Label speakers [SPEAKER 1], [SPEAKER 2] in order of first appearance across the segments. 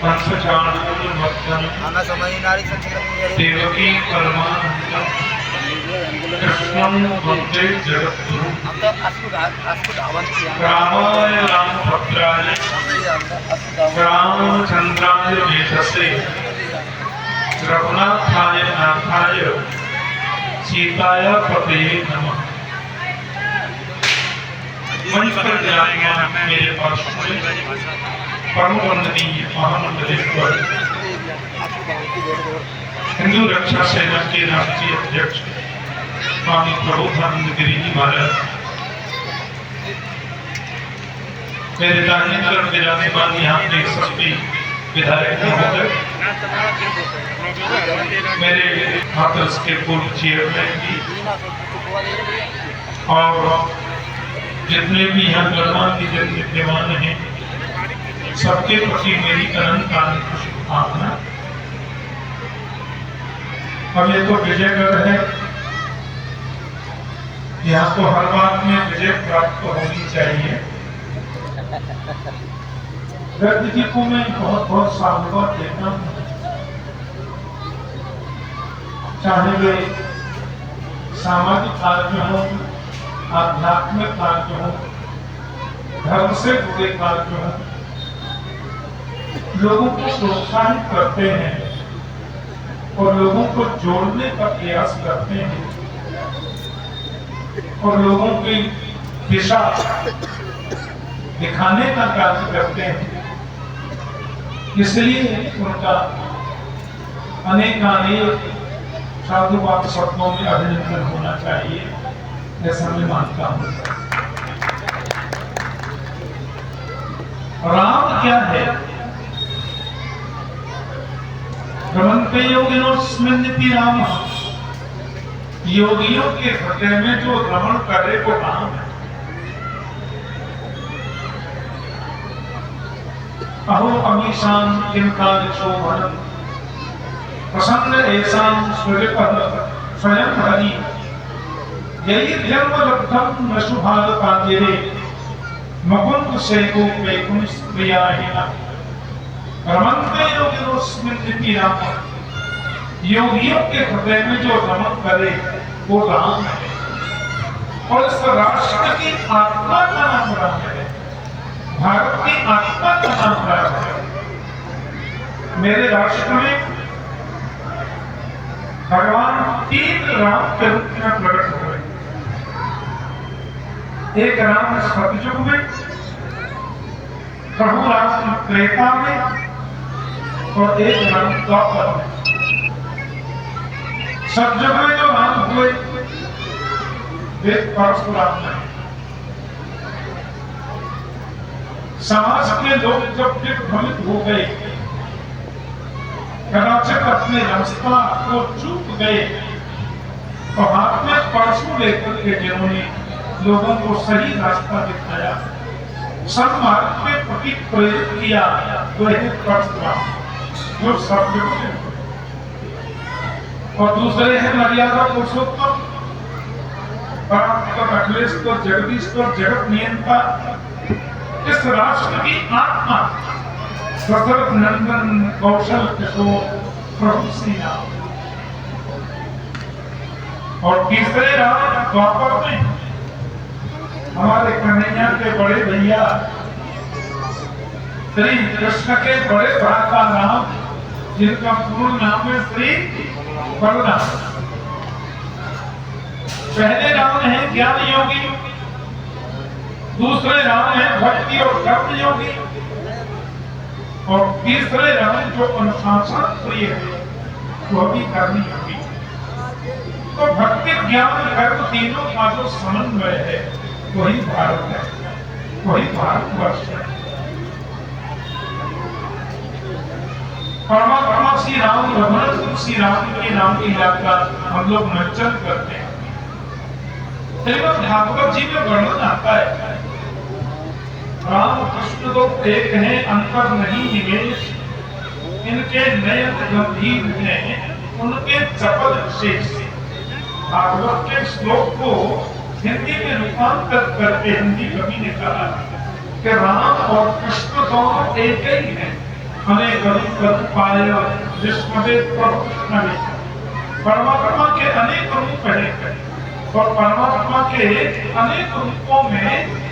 [SPEAKER 1] कंसचाणूर भक्तम देवकी परमानंदम कृष्णं वंदे जगद्गुरुं रामाय रामभद्राय रामचंद्राय वेधसे रघुनाथाय नाथाय सीताय पतये नमः। मंच पर विराजमान मेरे पास परम वंदनीय महामंडलेश्वर हिंदू रक्षा सेना के राष्ट्रीय अध्यक्ष स्वामी प्रबोधानंद गिरी जी महाराज, मेरे दाहिने तरफ विराजमान यहाँ के सभी विधायक महोदय, मेरे हाथरस के पूर्व चेयरमैन जी और जितने भी यहाँ गणमान्य जन विद्यमान हैं, सबके प्रति मेरी अनंत शुभकामना। अब ये तो विजयगढ़ है, यहाँ तो हर बात में विजय प्राप्त होनी चाहिए। व्यक्ति जी को मैं बहुत बहुत साधुवाद देता हूँ, चाहे वे सामाजिक कार्य हो, आध्यात्मिक कार्य हो, धर्म से जुड़े कार्य हो, लोगों को प्रोत्साहित करते हैं और लोगों को जोड़ने का प्रयास करते हैं और लोगों की दिशा दिखाने का कार्य करते हैं। इसलिए उनका अनेकानेक साधुवाद शब्दों में अभिनंदन होना चाहिए, ऐसा मैं मानता हूं। राम क्या है? रमन्ते योगिनोऽस्मिन्निति रामः, योगियों के हृदय में जो रमण करे वो राम है। अहो अमीशान किंकाल शोभनम प्रसन्न ऐसां स्वरूपः स्वयं हरि, यही जन्म लब्धम न शुभाल पादिरे मुकुंद सेको वैकुंठ प्रियाहिना। रमन्ते योगिनोऽस्मिन्निति रामः, योगियों के हृदय में जो रमण करे वो राम है। और इस राष्ट्र की आत्मा का नाम राम है, भारत की आत्मा का नाम राम है। मेरे राष्ट्र में भगवान 3 राम के रूप में प्रकट हुए। एक राम सतयुग में, प्रभु राम त्रेता में और एक राम द्वापर में। सतयुग में जो राम हुए वे परशुराम में। समाज के लोग जब दिग्भ्रमित हो गए, कदाचित अपने रास्ता को चूक गए, तो हाथ में परशु लेकर के जिन्होंने लोगों को सही रास्ता दिखाया, सन्मार्ग के प्रति प्रेरित किया, वह परशुराम जो सतयुग में। और दूसरे हैं मर्यादा पुरुषोत्तम, परात्पर अखिलेश्वर जगदीश्वर जगत नियंता, इस राष्ट्र की आत्मा दशरथ नंदन कौशल किशोर प्रभु श्री राम। और तीसरे राम द्वापर में हमारे कन्हैया के बड़े भैया श्री कृष्ण के बड़े भ्राता राम, जिनका पूर्ण नाम है श्री बलराम। पहले राम है ज्ञान योगी, दूसरे राम है भक्ति और कर्म योगी, और तीसरे राम जो अनुशासन प्रिय है वो भी कर्म योगी। तो भक्ति ज्ञान कर्म तीनों का जो समन्वय है वही भारत है, वही भारतवर्ष है। परमात्मा श्री राम, रघुनाथ श्री राम के नाम की यात्रा हम लोग मंचन करते हैं। श्रीमद् भागवत जी में वर्णन आता है, राम कृष्ण तो एक हैं, अंतर नहीं निवेश, इनके नयन गंभीर हैं, उनके चपल शेष। भागवत के श्लोक को हिंदी में रूपांतर करके हिंदी कवि ने कहा कि राम और कृष्ण दोनों एक ही हैं, अनेक रूपाय विस्मृते प्रभुष्णवे। परमात्मा के अनेक रूप हैं और परमात्मा के अनेक रूपों में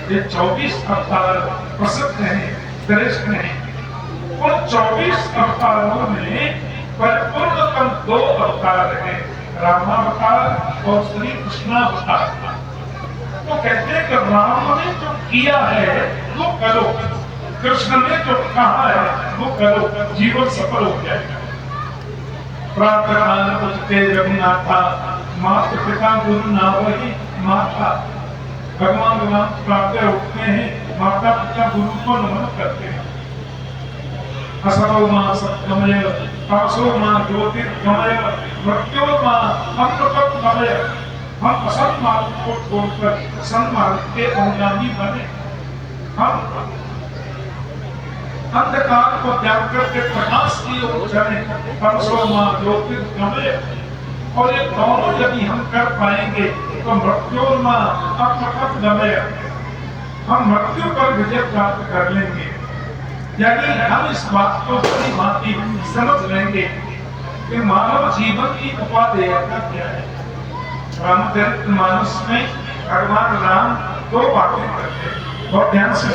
[SPEAKER 1] ये 24 अवतार प्रसिद्ध हैं, श्रेष्ठ हैं। उन 24 अवतारों में परिपूर्णतम 2 अवतार हैं, रामावतार और श्री कृष्णावतार। तो कहते हैं कि राम ने जो किया है वो करो, कृष्ण ने जो कहा है वो करो, जीवन सफल हो जाएगा। प्रातः काल उठते रघुनाथा, माता पिता गुरु ना वही माता। भगवान राम प्रातः उठते हैं, माता पिता गुरु को नमन करते हैं। असतो मां सत्यमय, तपसो मां ज्योतिर्गमय, मृत्योर्मा अमृतमय। हम असत मार्ग को छोड़कर सन्मार्ग के अनुगामी बने। हम अंधकार को त्याग करके प्रकाश की ओर चले, तपसो मां ज्योतिर्गमय। और ये दोनों यदि हम कर पाएंगे तो मृत्योर्मा अमृतमय, हम मृत्यु पर विजय प्राप्त कर लेंगे। यानी हम इस बात को बड़ी भांति समझ लेंगे कि मानव जीवन की उपादेयता क्या है। रामचरितमानस में भगवान राम 2 बातें करते हैं, बहुत ध्यान से।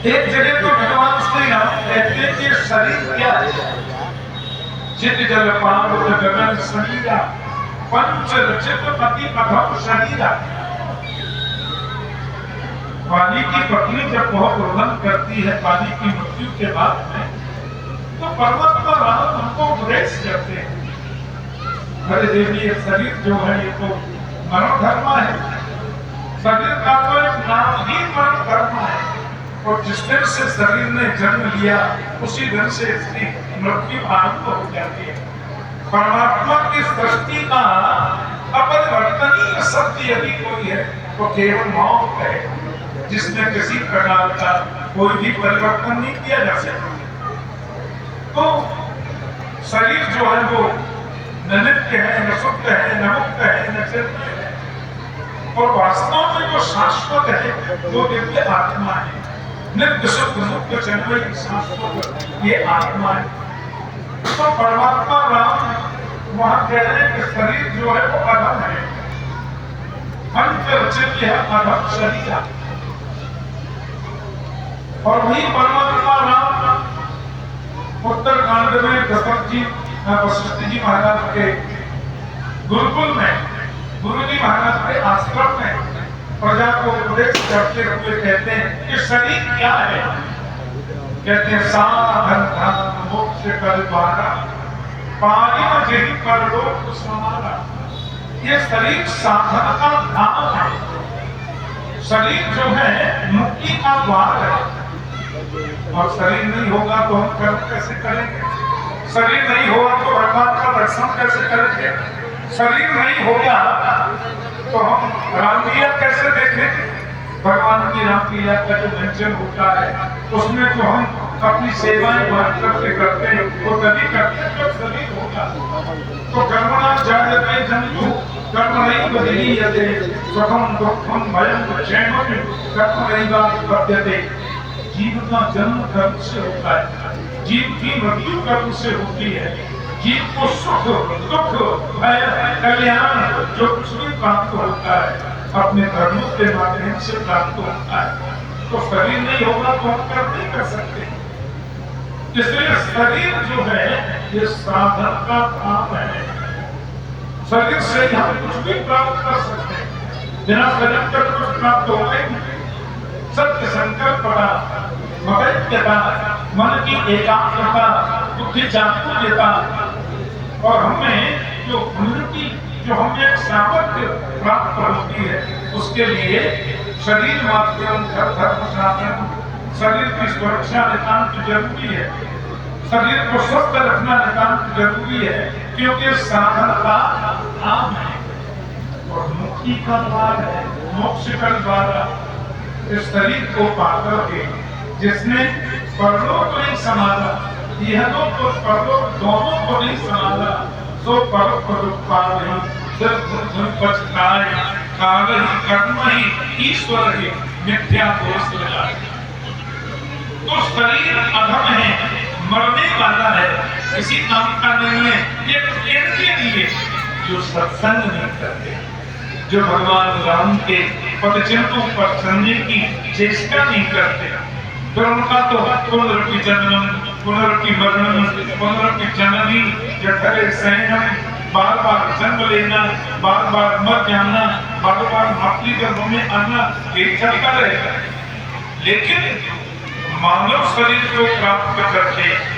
[SPEAKER 1] एक जगह तो भगवान श्री राम कहते हैं कि शरीर क्या है। चित जल पावक गगन शरीरा, पंच रचित पति अभव शरीरा। बाली की पत्नी जब बहुत रोदन करती है बाली की मृत्यु के बाद में, तो परमात्मा राम उनको उपदेश करते हैं, अरे देवी ये शरीर जो है ये तो मरण धर्म है। शरीर का तो एक नाम ही मरण धर्म है, और जिस दिन से शरीर ने जन्म लिया उसी दिन से इसकी मृत्यु आरंभ हो जाती है। परमात्मा की सृष्टि का अपरिवर्तनीय सत्य यदि कोई है तो केवल मौत है, जिसमें किसी प्रकार का कोई भी परिवर्तन नहीं किया जा सकता। तो शरीर जो है वो न नित्य है, न सुप्त है, न मुक्त है, न चित्त है। और वास्तव में जो शाश्वत है वो दिव्य आत्मा है, नित्य सुख मुक्त चिन्मयी शाश्वत ये आत्मा है। तो परमात्मा राम वहां कह रहे हैं कि शरीर जो है वो अधम है, अंतरचित है अधम शरीर। और वही परमात्मा राम उत्तरकांड में दशरथ जी वशिष्ठ जी महाराज के गुरुकुल में, गुरु जी महाराज के आश्रम में प्रजा को उपदेश करते हुए कहते हैं कि शरीर क्या है। कहते हैं साधन धर्म मोक्ष कर द्वारा, पारिम जेहि परलोक समारा। ये शरीर साधन का धाम है, शरीर जो है मुक्ति का द्वार है। और शरीर नहीं होगा तो हम कर्म कैसे करेंगे, शरीर नहीं होगा तो भगवान का दर्शन कैसे करेंगे, शरीर नहीं होगा तो हम रामलीला कैसे देखेंगे। भगवान की रामलीला का जो मंचन होता है उसमें तो हम अपनी सेवाएं बांट करके करते हैं, वो तभी करते हैं जब शरीर होगा। तो कर्मणा जायते जन्तु कर्मणैव विलीयते, सुखम दुःखम भयं क्षेमं कर्मणैव बध्यते। जीव का जन्म कर्म से होता है, जीव की मृत्यु कर्म से होती है। जीव को सुख दुख भय कल्याण जो कुछ भी प्राप्त होता है अपने कर्मों के माध्यम से प्राप्त होता है। तो शरीर नहीं होगा तो हम कर्म नहीं कर सकते। इसलिए शरीर जो है ये साधन का काम है। शरीर से हम कुछ भी प्राप्त कर सकते हैं, बिना शरीर का कुछ प्राप्त होगा ही नहीं। सत्य संकल्प मगैक्यता, मन की एकाग्रता, बुद्धि चातुर्यता, और हमें जो उन्नति जो हमें सामर्थ्य प्राप्त होती है उसके लिए शरीर माध्यम धर्म साधन, शरीर की सुरक्षा नितांत जरूरी है, शरीर को स्वस्थ रखना नितांत जरूरी है, क्योंकि साधन का नाम है और मुक्ति का द्वार है, मोक्ष का द्वार। इस शरीर को पाकर के जिसने परलोक नहीं संभाला, यह तो परलोक दोनों को नहीं संभाला, तो परलोक पा नहीं, सिर्फ पछताए, काल ही कर्म ही ईश्वर ही मिथ्या दोष लगाए। तो शरीर किसी काम का नहीं है, ये इनके लिए जो सत्संग नहीं करते, जो भगवान राम के पदचिन्हों पर चलने की चेष्टा नहीं करते, तो उनका तो पुनरपि जन्म पुनरपि मरणम पुनरपि जननी जठरे शयनम, बार बार जन्म लेना, बार बार मर जाना, बार बार मातृ गर्भ में आना, ये चलता रहेगा। लेकिन मानव शरीर को प्राप्त करके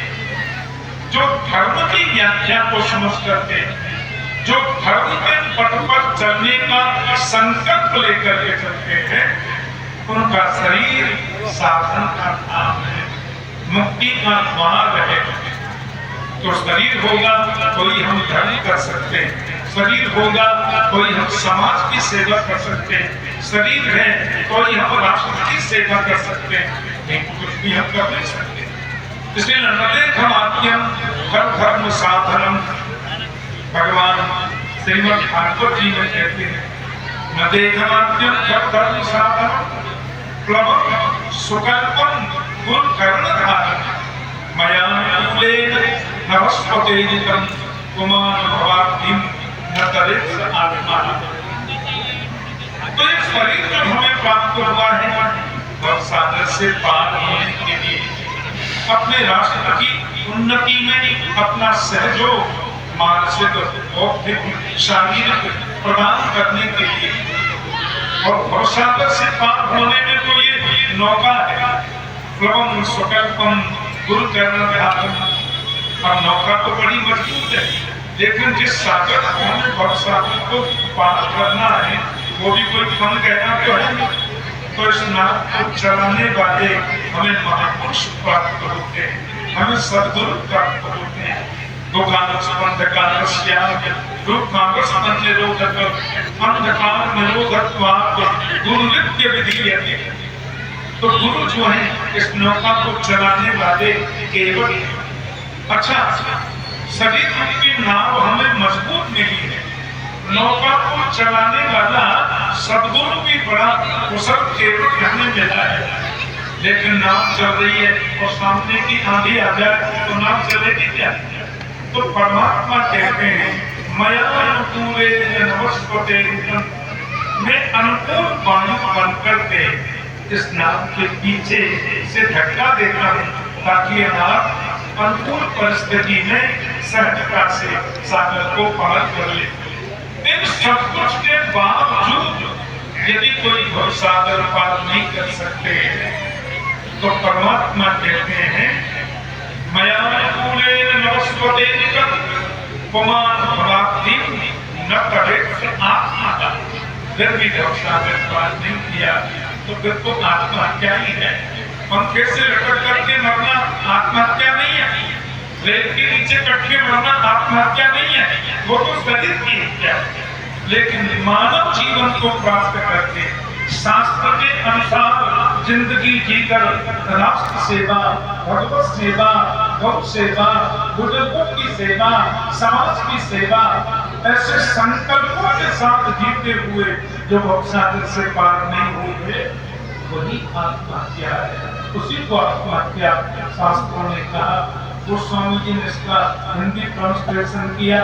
[SPEAKER 1] जो धर्म की व्याख्या को समझ करके, जो धर्म के पथ पर चलने का संकल्प लेकर के चलते हैं, उनका शरीर साधन का धाम है, मुक्ति का द्वार है। तो शरीर होगा कोई हम धर्म कर सकते हैं, शरीर होगा कोई हम समाज की सेवा कर सकते हैं, शरीर है कोई हम राष्ट्र की सेवा कर सकते हैं, नहीं कुछ भी हम कर नहीं सकते। इसलिए नदेखमाद्यम हर धर्म साधनम, भगवान श्रीमद् भागवत जी में कहते हैं, नदेखमाद्यम हर धर्म साधनम प्लवम सुकल्पम गुण कर्णधारम मया मूलेन नवस्पतेजितम पुमान भवाब्धिम न तरेत्स आत्मा। तो ये शरीर जब हमें प्राप्त हुआ है भवसागर से पार होने के लिए, अपने राष्ट्र की उन्नति में अपना सहयोग मानसिक बौद्धिक शारीरिक प्रदान करने के लिए, और भवसागर से पार होने में तो ये नौका है, प्लवम सुकल्पम गुरु कर्णधारम। अब नौका तो बड़ी मजबूत है, लेकिन जिस सागर को हमें भवसागर को पार करना है वो भी कोई कम कहना तो है। तो इस नाव को चलाने वाले हमें महापुरुष प्राप्त होते हैं, हमें सद्गुरु प्राप्त होते हैं। अंधकार निरोधत्वात् गुरुनित्य विधीयते। तो गुरु जो है इस नौका को चलाने वाले केवल। अच्छा, शरीर रूपी नाव हमें मजबूत मिली है, नौका को चलाने वाला सद्गुरु भी बड़ा कुशल केवल हमें मिला है। लेकिन नाव चल रही है और सामने की आंधी आ जाए तो नाव चलेगी क्या? तो परमात्मा कहते हैं मया अनुकूले नमस्पते, मैं अनुकूल वायु बनकर के इस नाव के पीछे से धक्का देता हूं ताकि ये नाव अनुकूल परिस्थिति में सहजता से सागर को पार कर ले। इन सब कुछ के बावजूद यदि कोई भवसागर पार नहीं कर सकते तो परमात्मा कहते हैं मया अनुकूलेन नमस्पते पुमान भवाब्धिम न तरेत्स आत्मा। फिर भी भवसागर पार नहीं किया तो फिर तो आत्महत्या ही है। पंखे से लटक करके मरना आत्महत्या नहीं है, रेल के नीचे कट के मरना आत्महत्या नहीं है, वो तो शरीर की हत्या है। लेकिन मानव जीवन को प्राप्त करके शास्त्र के अनुसार जिंदगी जीकर राष्ट्र सेवा, भगवत सेवा, गौ सेवा, बुजुर्गों की सेवा, समाज की सेवा, ऐसे संकल्पों के साथ जीते हुए जो भवसागर से पार नहीं हुए वही आत्महत्या है। उसी को आत्महत्या शास्त्रों ने कहा। गोस्वामी जी ने इसका हिंदी ट्रांसलेशन किया,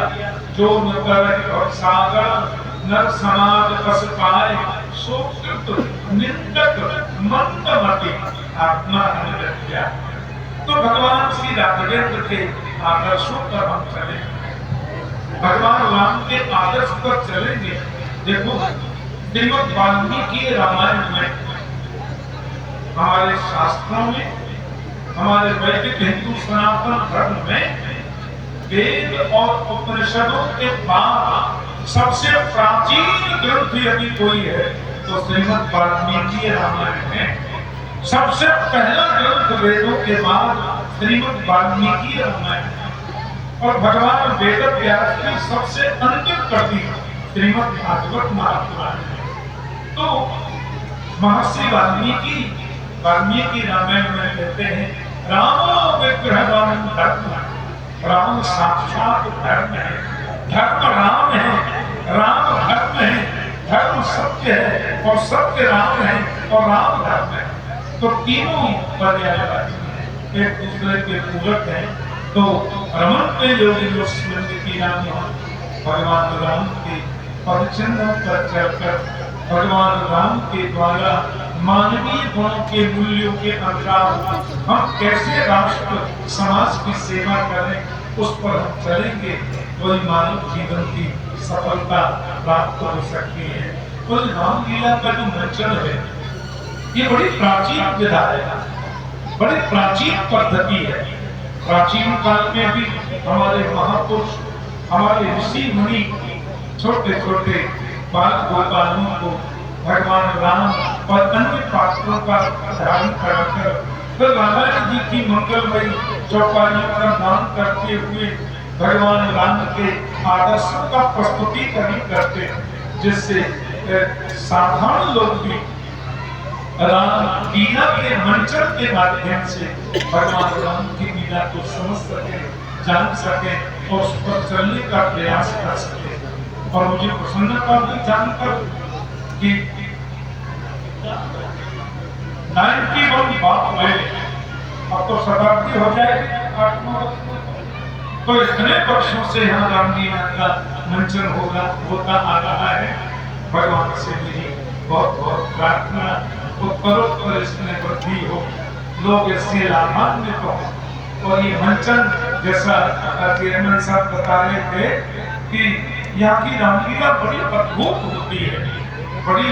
[SPEAKER 1] जो न करे भवसागर नर समाज बस पाए, सो निंदक मंदमति आत्महत्या। तो भगवान श्री राघवेंद्र के आदर्शों पर हम चले, भगवान राम के आदर्श पर चलेंगे। देखो श्रीमद् वाल्मीकि रामायण में, हमारे शास्त्रों में, हमारे वैदिक हिंदू सनातन धर्म में वेद और उपनिषदों के बाद सबसे प्राचीन ग्रंथ यदि कोई है तो श्रीमद् वाल्मीकि रामायण है। सबसे पहला ग्रंथ वेदों के बाद श्रीमद् वाल्मीकि रामायण। और भगवान वेद व्यास की सबसे अंतिम कृति श्रीमद् भागवत महापुराण है। तो महर्षि वाल्मीकि रामायण में कहते हैं रामो विग्रहवान धर्म, राम साक्षात धर्म है, धर्म राम है, राम धर्म है, धर्म सत्य है और सत्य राम है और राम धर्म है। तो तीनों पर्यायवाची हैं, एक दूसरे के पूरक हैं। तो रमन पे योगी स्मृति नाम भगवान राम के पदचिन्हों पर चलकर भगवान राम के द्वारा मानवीय गुणों के मूल्यों के अनुसार हम कैसे राष्ट्र समाज की सेवा करें उस पर हम चलेंगे तो मानव जीवन की सफलता प्राप्त हो सकती है। तो रामलीला का जो मंचन है ये बड़ी प्राचीन विधा है, बड़ी प्राचीन पद्धति है। प्राचीन काल में भी हमारे महापुरुष, हमारे ऋषि मुनि छोटे छोटे बाल गोपालों को भगवान राम और अन्य पात्रों का धारण कराकर फिर रामायण जी की मंगलमयी चौपाइयों का दान करते हुए भगवान राम के आदर्शों का प्रस्तुतिकरण करते, जिससे साधारण लोग भी राम लीला के मंचन के माध्यम से भगवान राम की लीला को समझ सके, जान सके और उस पर चलने का प्रयास कर सके। और मुझे प्रसन्नता भी जानकर कि 91 बाप हुए, अब तो शताब्दी हो जाएगी 8-9 तो इतने वर्षों से यहाँ रामलीला का मंचन होता आ रहा है। भगवान से मेरी बहुत बहुत प्रार्थना उत्तरोत्तर इसमें वृद्धि हो, लोग इससे लाभान्वित हो। और ये मंचन जैसा चेयरमैन साहब बता रहे थे कि यहाँ की रामलीला बड़ी अद्भुत होती है, बड़ी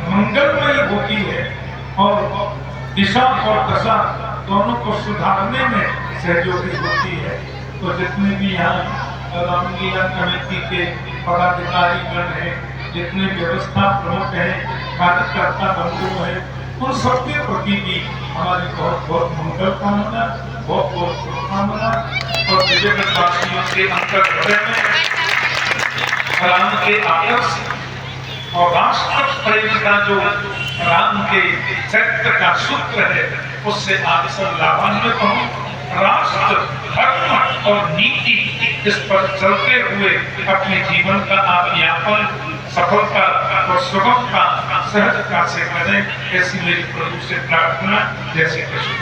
[SPEAKER 1] मंगलमयी होती है और दिशा और दशा दोनों को सुधारने में सहयोगी होती है। तो जितने भी यहाँ रामलीला कमेटी के पदाधिकारी गण हैं, जितने व्यवस्था प्रमुख हैं, कार्यकर्ता बंधु हैं, उन सबके प्रति भी हमारी बहुत बहुत मंगल कामना, बहुत बहुत शुभकामना। और विजयवासियों के अंतर हृदय में राम के आदर्श और राष्ट्र प्रेम का जो राम के चरित्र का सूत्र है उससे आप सब लाभान्वित हों। राष्ट्र, धर्म और नीति इस पर चलते हुए अपने जीवन का आप यापन सफलता और सुगमता सहजता से करें, ऐसी मेरी प्रभु से प्रार्थना। जैसे कृष्ण।